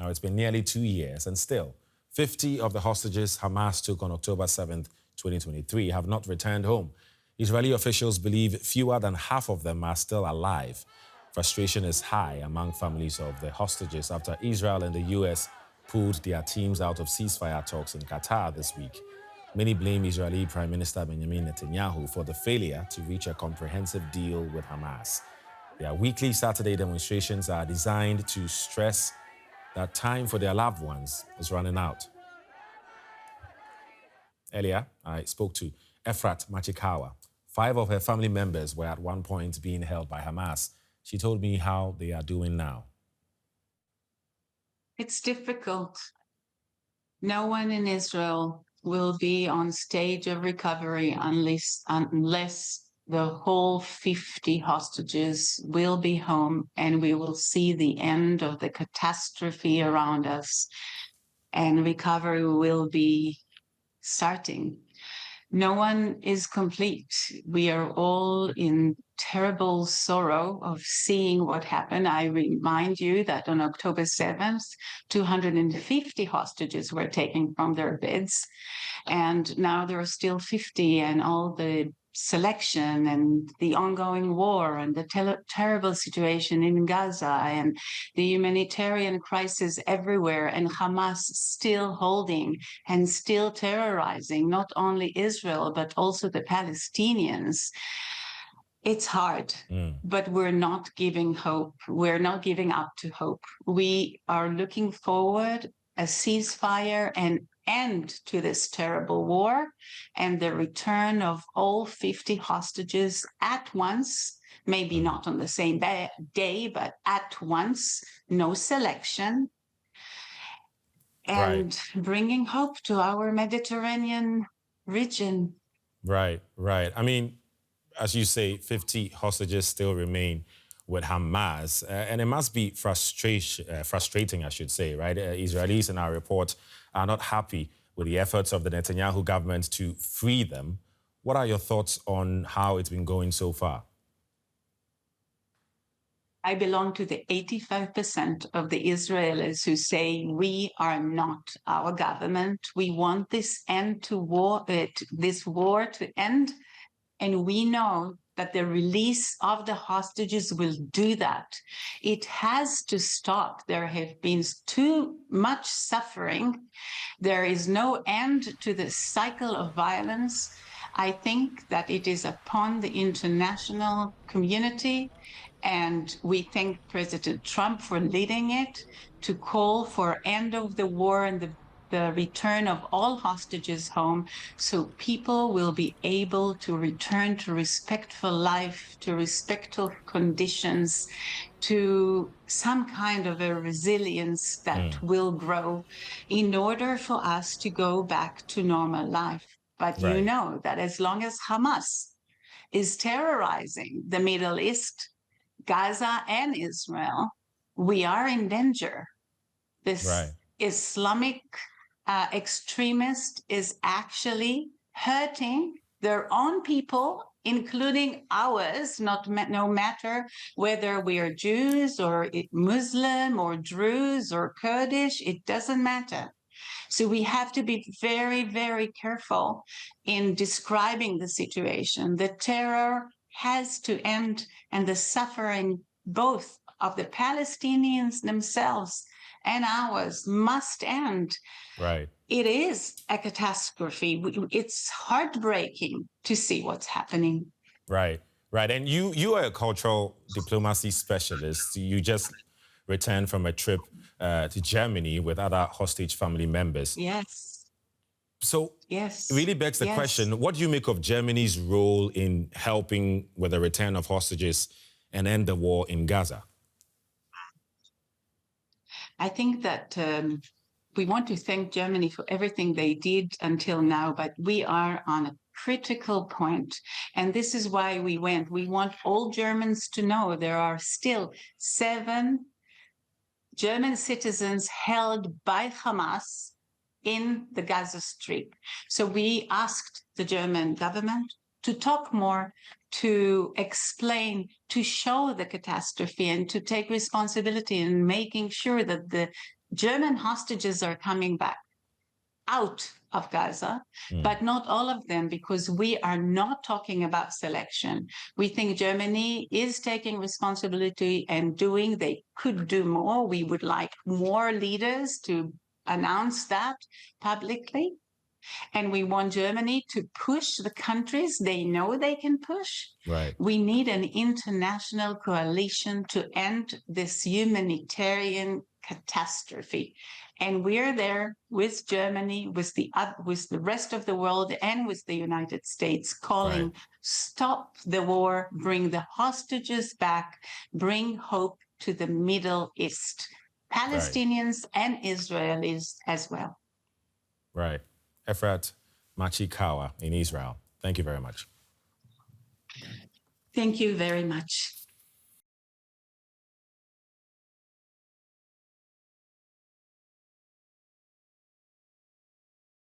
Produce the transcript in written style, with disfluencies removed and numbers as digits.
Now, it's been nearly 2 years, and still, 50 of the hostages Hamas took on October 7th, 2023, have not returned home. Israeli officials believe fewer than half of them are still alive. Frustration is high among families of the hostages after Israel and the U.S. pulled their teams out of ceasefire talks in Qatar this week. Many blame Israeli Prime Minister Benjamin Netanyahu for the failure to reach a comprehensive deal with Hamas. Their weekly Saturday demonstrations are designed to stress that time for their loved ones is running out. Earlier, I spoke to Efrat Machikawa. 5 of her family members were at one point being held by Hamas. She told me how they are doing now. It's difficult. No one in Israel will be on stage of recovery unless the whole 50 hostages will be home and we will see the end of the catastrophe around us and recovery will be starting. No one is complete. We are all in terrible sorrow of seeing what happened. I remind you that on October 7th, 250 hostages were taken from their beds, and now there are still 50, and all the selection and the ongoing war and the terrible situation in Gaza and the humanitarian crisis everywhere, and Hamas still holding and still terrorizing not only Israel but also the Palestinians. It's hard, but we're not giving hope. We're not giving up to hope. We are looking forward a ceasefire and end to this terrible war and the return of all 50 hostages at once, maybe not on the same day, but at once, no selection, and bringing hope to our Mediterranean region. Right. I mean, as you say, 50 hostages still remain with Hamas, and it must be frustrating, I should say, right? Israelis in our report are not happy with the efforts of the Netanyahu government to free them. What are your thoughts on how it's been going so far? I belong to the 85% of the Israelis who say we are not our government. We want this war to end, and we know that the release of the hostages will do that. It has to stop. There have been too much suffering. There is no end to the cycle of violence. I think that it is upon the international community, and we thank President Trump for leading it, to call for end of the war and the return of all hostages home, so people will be able to return to respectful life, to respectful conditions, to some kind of a resilience that will grow in order for us to go back to normal life. But you know that as long as Hamas is terrorizing the Middle East, Gaza and Israel, we are in danger. This Islamic extremist is actually hurting their own people, including ours, no matter whether we are Jews or Muslim or Druze or Kurdish, it doesn't matter. So we have to be very, very careful in describing the situation. The terror has to end, and the suffering both of the Palestinians themselves and ours must end. It is a catastrophe. It's heartbreaking to see what's happening. Right. And you are a cultural diplomacy specialist. You just returned from a trip to Germany with other hostage family members. Yes. So it really begs the question, what do you make of Germany's role in helping with the return of hostages and end the war in Gaza? I think that we want to thank Germany for everything they did until now, but we are on a critical point. And this is why we went. We want all Germans to know there are still 7 German citizens held by Hamas in the Gaza Strip. So we asked the German government to talk more, to explain, to show the catastrophe and to take responsibility in making sure that the German hostages are coming back out of Gaza, but not all of them, because we are not talking about selection. We think Germany is taking responsibility and doing, they could do more. We would like more leaders to announce that publicly. And we want Germany to push the countries they know they can push. Right. We need an international coalition to end this humanitarian catastrophe. And we're there with Germany, with the rest of the world, and with the United States calling, Right. stop the war, bring the hostages back, bring hope to the Middle East, Palestinians and Israelis as well. Right. Efrat Machikawa in Israel. Thank you very much. Thank you very much.